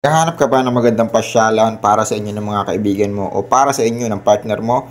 Naghahanap ka ba ng magandang pasyalan para sa inyo ng mga kaibigan mo o para sa inyo ng partner mo?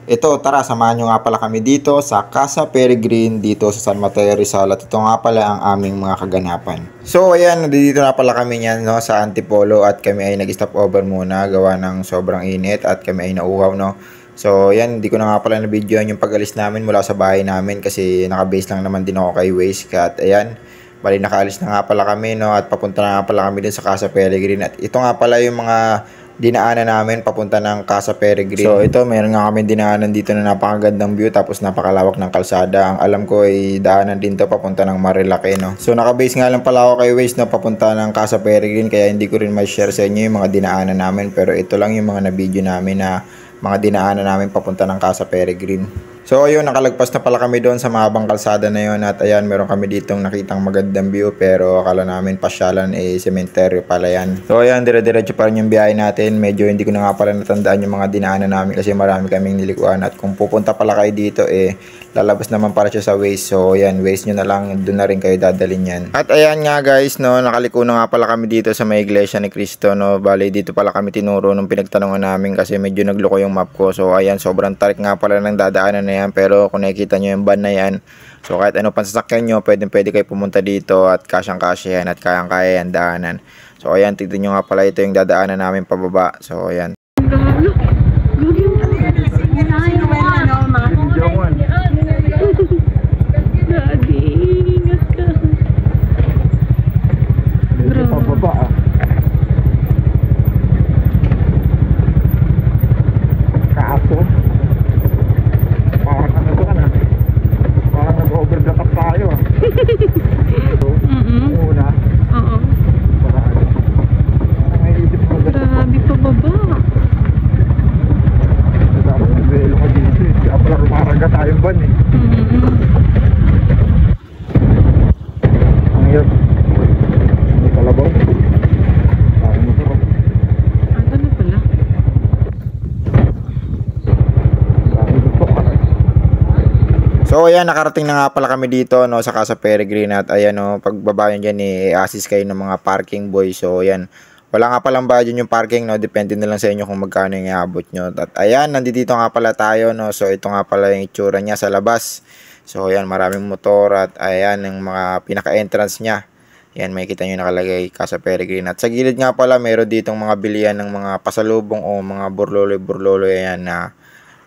Ito, tara, samahan nyo nga pala kami dito sa Casa Peregrine dito sa San Mateo Rizal at ito nga pala ang aming mga kaganapan. So ayan, nandito na pala kami niyan no, sa Antipolo at kami ay nag-stop over muna gawa ng sobrang init at kami ay nauuhaw no. So yan, hindi ko na nga pala na-videoan yung pag-alis namin mula sa bahay namin kasi naka-base lang naman din ako kay Waze. At ayan, bali nakaalis na nga pala kami no at papunta na nga pala kami din sa Casa Peregrine at ito nga pala yung mga dinaanan namin papunta ng Casa Peregrine. So ito, meron nga kami dinaanan dito na napakagandang view tapos napakalawak ng kalsada. Ang alam ko ay daanan din to papunta ng Marilake no. So nakabase nga lang pala ako kay Waze na papunta ng Casa Peregrine kaya hindi ko rin ma-share sa inyo yung mga dinaanan namin pero ito lang yung mga na-video namin na mga dinaanan namin papunta ng Casa Peregrine. So ayun, nakalagpas na pala kami doon sa mahabang kalsada na yun at ayan, meron kami ditong nakitang magandang view pero akala namin pasyalan sementeryo pala yan. So ayan, dire-diretso pa rin yung biyahe natin. Medyo hindi ko na nga pala natandaan yung mga dinaanan namin kasi marami kaming nilikuan at kung pupunta pala kayo dito lalabas naman para siya sa Waze. So ayan, Waze nyo na lang, doon na rin kayo dadalhin yan. At ayan nga guys, no, nakaliko na nga pala kami dito sa may iglesia ni Cristo, no. Bali dito pala kami tinuro nung pinagtanungan namin kasi medyo nagloko yung map ko. So ayan, sobrang tarik nga pala ng dadaanan na yan pero kung nakikita nyo yung van na yan, so kahit ano pang sasakyan nyo, pwede kayo pumunta dito at kasyang-kasya yan at kayang-kaya yan daanan. So ayan, tignan nyo nga pala, ito yung dadaanan namin pababa. So ayan. So ayan, nakarating na nga pala kami dito no sa Casa Peregrine at ayan no, pagbaba nyo dyan i-assist kayo ng mga parking boy. So ayan, wala nga palang bayad yung parking no, depende na lang sa inyo kung magkano yung iabot nyo. At ayan, nandito nga pala tayo no, so ito nga pala yung itsura niya sa labas. So ayan, maraming motor at ayan yung mga pinaka-entrance niya. Ayan, makikita nyo nakalagay Casa Peregrine. At sa gilid nga pala, meron ditong mga bilian ng mga pasalubong o mga burlolo ayan na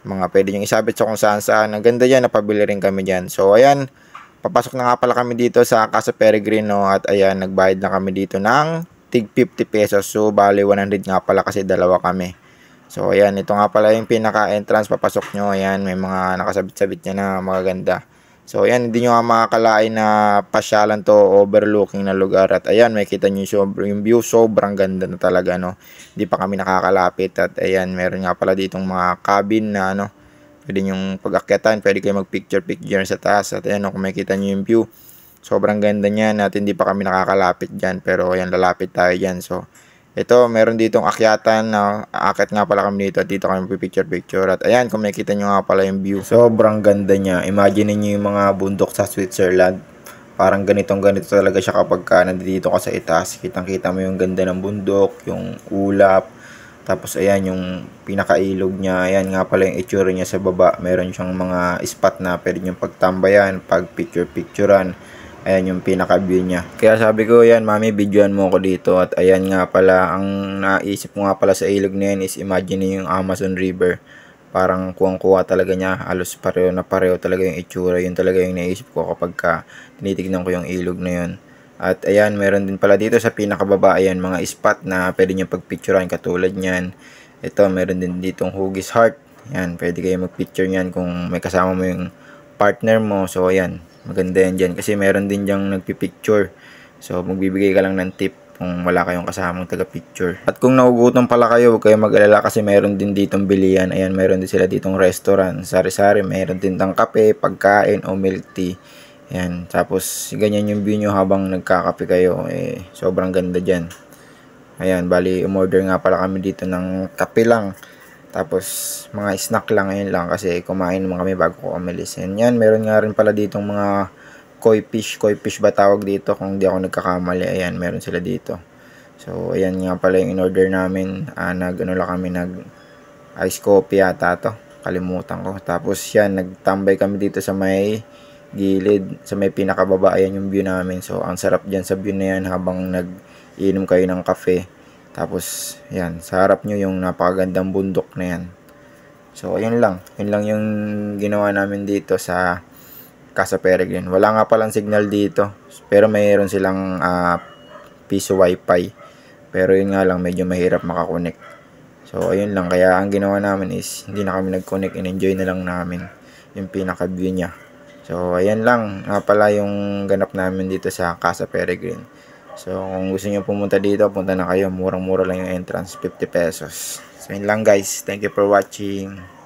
mga pwede nyo isabit sa kung saan saan. Ang ganda dyan, napabili rin kami dyan. So ayan, papasok na nga pala kami dito sa Casa Peregrine no, at ayan, nagbayad na kami dito ng tig 50 pesos. So bali 100 nga pala kasi dalawa kami. So ayan, ito nga pala yung pinaka entrance, papasok nyo. Ayan, may mga nakasabit-sabit niya na magaganda. So ayan, hindi nyo nga makakalain na pasyalan to, overlooking na lugar. At ayan, makikita nyo yung view, sobrang ganda na talaga no. Hindi pa kami nakakalapit at ayan, meron nga pala ditong mga cabin na ano, pwede nyong pag-akyatan, pwede kayo mag-picture sa taas. At ayan, kung makikita nyo yung view, sobrang ganda niyan at hindi pa kami nakakalapit dyan. Pero ayan, lalapit tayo dyan. So ito, meron ditong akyatan na aakyat nga pala kami dito at dito kami picture. At ayan, kung makikita nyo nga pala yung view, sobrang ganda niya. Imagine niyo yung mga bundok sa Switzerland. Parang ganito talaga siya kapag nandito ka sa itaas. Kitang-kita mo yung ganda ng bundok, yung ulap. Tapos ayan, yung pinakailog niya. Ayan nga pala yung itsura niya sa baba. Meron siyang mga spot na pwede nyo pagtambayan, pag picturean. Ayan yung pinaka-view niya. Kaya sabi ko, yan mami, videoan mo ko dito. At ayan nga pala, ang naisip ko nga pala sa ilog na yan is imagine yung Amazon River. Parang kuwang-kuwa talaga niya. Halos pareho talaga yung itsura. Yun talaga yung naisip ko kapag tinitignan ko yung ilog na yun. At ayan, meron din pala dito sa pinakababa, ayan, mga spot na pwede nyo pagpicturean katulad niyan. Ito, meron din ditong Huggies Heart. Yan, pwede kayo magpicture niyan kung may kasama mo yung partner mo. So ayan, maganda yan dyan kasi meron din dyang nagpipicture. So magbibigay ka lang ng tip kung wala kayong kasamang taga-picture. At kung nagugutom pala kayo, huwag kayong mag-alala kasi meron din ditong bilian. Ayan, meron din sila ditong restaurant. Sari-sari, meron din tang kape, pagkain o milk tea. Ayan, tapos ganyan yung view nyo habang nagkakape kayo. Sobrang ganda dyan. Ayan, bali umorder nga pala kami dito ng kape lang. Tapos mga snack lang, ayun lang kasi kumain naman kami bago ko umalis. And yan, meron nga rin pala ditong mga koi fish ba tawag dito kung hindi ako nagkakamali. Ayan, meron sila dito. So So, ayan nga pala yung in-order namin. Nag-ano lang kami, nag-ice coffee yata to. Kalimutan ko. Tapos yan, nagtambay kami dito sa may gilid, sa may pinakababa. Ayan yung view namin. So, ang sarap dyan sa view na yan habang nag-inom kayo ng kafe. Tapos, yan, sa harap nyo yung napakagandang bundok na yan. So, ayun lang. Yun lang yung ginawa namin dito sa Casa Peregrine. Wala nga palang signal dito. Pero mayroon silang piso wifi. Pero yun nga lang, medyo mahirap makakonect. So, ayun lang. Kaya ang ginawa namin is, hindi na kami nag-connect. In-enjoy na lang namin yung pinaka-view niya. So, ayan lang. Nga pala yung ganap namin dito sa Casa Peregrine. So, kung gusto nyo pumunta dito, punta na kayo. Murang-mura lang yung entrance, 50 pesos. So, yun lang guys. Thank you for watching.